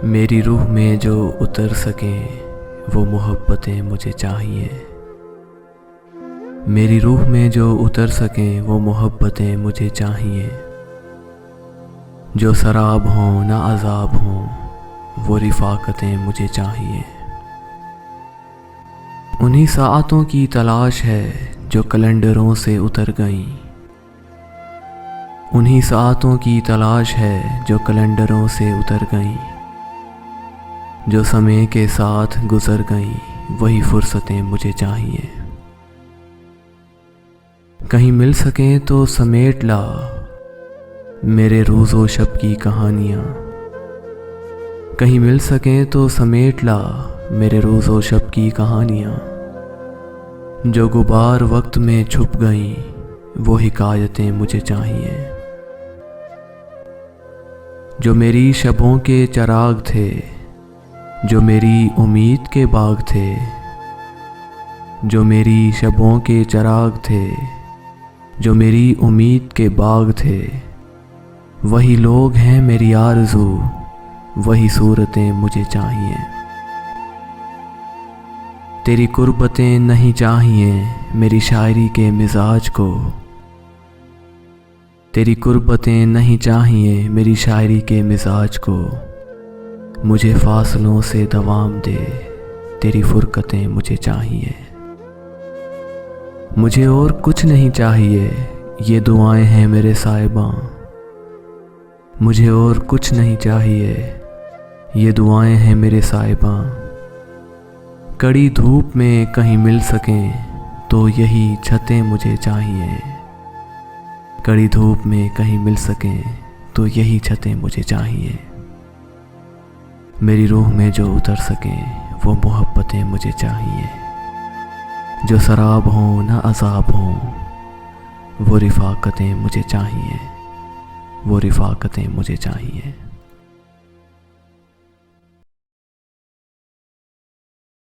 मेरी रूह में जो उतर सकें वो मोहब्बतें मुझे चाहिए। मेरी रूह में जो उतर सकें वो मोहब्बतें मुझे चाहिए। जो शराब हों ना अज़ाब हों वो रिफ़ाक़तें मुझे चाहिए। उन्हीं साअतों की तलाश है जो कैलेंडरों से उतर गईं। उन्हीं साअतों की तलाश है जो कैलेंडरों से उतर गईं। जो समय के साथ गुजर गईं वही फुर्सतें मुझे चाहिए। कहीं मिल सकें तो समेट ला मेरे रोज़ो शब की कहानियाँ। कहीं मिल सकें तो समेट ला मेरे रोज़ो शब की कहानियाँ। जो गुबार वक्त में छुप गईं वो हिकायतें मुझे चाहिए। जो मेरी शबों के चराग थे, जो मेरी उम्मीद के बाग थे, जो मेरी शबों के चराग थे, जो मेरी उम्मीद के बाग थे, वही लोग हैं मेरी आरज़ू, वही सूरतें मुझे चाहिए। तेरी कुर्बतें नहीं चाहिए मेरी शायरी के मिजाज को। तेरी कुर्बतें नहीं चाहिए मेरी शायरी के मिजाज को। मुझे फासलों से दवाम दे तेरी फुरकतें मुझे चाहिए। मुझे और कुछ नहीं चाहिए ये दुआएं हैं मेरे साहिबां। मुझे और कुछ नहीं चाहिए ये दुआएं हैं मेरे साहिबां। कड़ी धूप में कहीं मिल सकें तो यही छतें मुझे चाहिए। कड़ी धूप में कहीं मिल सकें तो यही छतें मुझे चाहिए। मेरी रूह में जो उतर सकें वो मोहब्बतें मुझे चाहिए। जो शराब हों ना अज़ाब हों वो रिफ़ाक़तें मुझे चाहिए। वो रिफ़ाक़तें मुझे चाहिए।